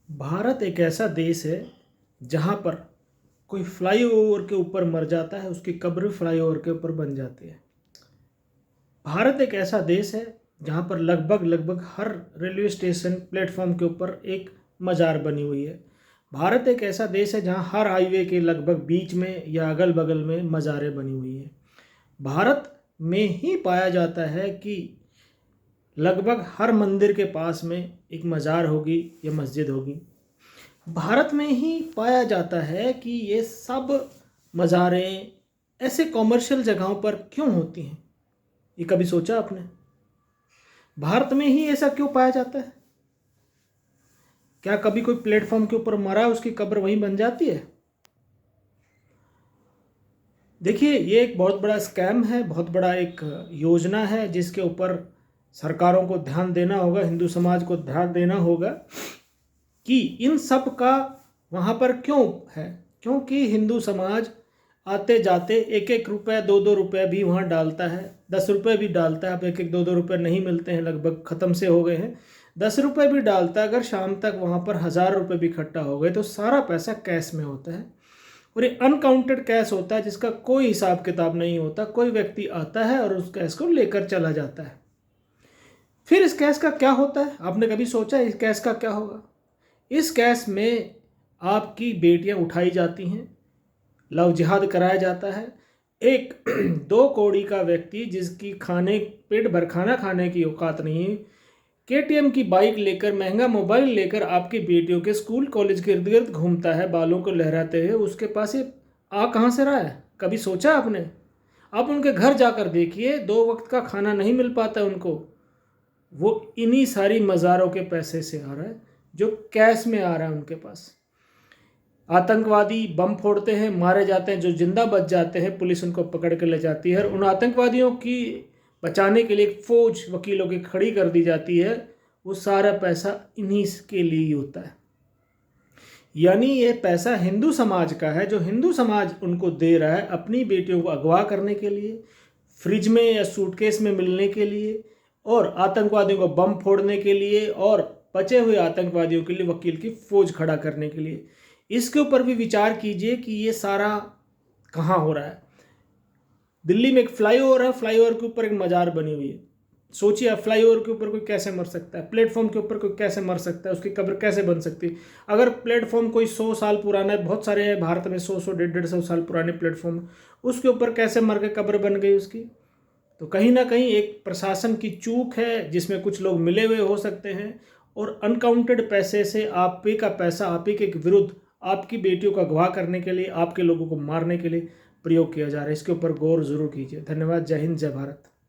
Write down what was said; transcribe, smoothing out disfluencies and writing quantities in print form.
भारत एक ऐसा देश है जहाँ पर कोई फ्लाईओवर के ऊपर मर जाता है, उसकी कब्र फ्लाईओवर के ऊपर बन जाती है। भारत एक ऐसा देश है जहाँ पर लगभग लगभग हर रेलवे स्टेशन प्लेटफॉर्म के ऊपर एक मज़ार बनी हुई है। भारत एक ऐसा देश है जहाँ हर हाईवे के लगभग बीच में या अगल बगल में मज़ारें बनी हुई हैं। भारत में ही पाया जाता है कि लगभग हर मंदिर के पास में एक मज़ार होगी या मस्जिद होगी। भारत में ही पाया जाता है कि ये सब मज़ारें ऐसे कॉमर्शियल जगहों पर क्यों होती हैं। ये कभी सोचा आपने? भारत में ही ऐसा क्यों पाया जाता है? क्या कभी कोई प्लेटफॉर्म के ऊपर मरा, उसकी कब्र वहीं बन जाती है? देखिए, ये एक बहुत बड़ा स्कैम है, बहुत बड़ा एक योजना है जिसके ऊपर सरकारों को ध्यान देना होगा, हिंदू समाज को ध्यान देना होगा कि इन सब का वहाँ पर क्यों है। क्योंकि हिंदू समाज आते जाते एक एक रुपये 2-2 रुपये भी वहाँ डालता है, 10 रुपये भी डालता है। अब एक एक 2-2 रुपये नहीं मिलते हैं, लगभग ख़त्म से हो गए हैं। 10 रुपये भी डालता है, अगर शाम तक वहाँ पर 1000 रुपये भी इकट्ठा हो गए तो सारा पैसा कैश में होता है। और ये अनकाउंटेड कैश होता है जिसका कोई हिसाब किताब नहीं होता। कोई व्यक्ति आता है और उस कैश को लेकर चला जाता है। फिर इस कैश का क्या होता है? आपने कभी सोचा इस कैश का क्या होगा? इस कैश में आपकी बेटियां उठाई जाती हैं, लव जिहाद कराया जाता है। एक 2 कौड़ी का व्यक्ति जिसकी पेट भर खाना खाने की औकात नहीं है, KTM की बाइक लेकर, महंगा मोबाइल लेकर आपकी बेटियों के स्कूल कॉलेज के इर्द गिर्द घूमता है, बालों को लहराते हुए। उसके पास ये आ कहाँ से रहा है? कभी सोचा आपने? आप उनके घर जाकर देखिए, 2 वक्त का खाना नहीं मिल पाता उनको। वो इन्हीं सारी मज़ारों के पैसे से आ रहा है, जो कैश में आ रहा है उनके पास। आतंकवादी बम फोड़ते हैं, मारे जाते हैं, जो जिंदा बच जाते हैं पुलिस उनको पकड़ के ले जाती है और उन आतंकवादियों की बचाने के लिए एक फौज वकीलों की खड़ी कर दी जाती है। वो सारा पैसा इन्हीं के लिए ही होता है। यानी ये पैसा हिंदू समाज का है, जो हिंदू समाज उनको दे रहा है अपनी बेटियों को अगवा करने के लिए, फ्रिज में या सूटकेस में मिलने के लिए, और आतंकवादियों को बम फोड़ने के लिए, और बचे हुए आतंकवादियों के लिए वकील की फौज खड़ा करने के लिए। इसके ऊपर भी विचार कीजिए कि ये सारा कहाँ हो रहा है। दिल्ली में एक फ्लाईओवर है, फ्लाईओवर के ऊपर एक मज़ार बनी हुई है। सोचिए, फ्लाईओवर के ऊपर कोई कैसे मर सकता है? प्लेटफॉर्म के ऊपर कोई कैसे मर सकता है? उसकी कब्र कैसे बन सकती है? अगर प्लेटफॉर्म कोई 100 साल पुराना है, बहुत सारे हैं भारत में 100-100, 150-150 साल पुराने प्लेटफॉर्म, उसके ऊपर कैसे मर के कब्र बन गई उसकी? तो कहीं ना कहीं एक प्रशासन की चूक है, जिसमें कुछ लोग मिले हुए हो सकते हैं और अनकाउंटेड पैसे से आप ही का पैसा आप ही के विरुद्ध, आपकी बेटियों का अगवा करने के लिए, आपके लोगों को मारने के लिए प्रयोग किया जा रहा है। इसके ऊपर गौर जरूर कीजिए। धन्यवाद। जय हिंद, जय भारत।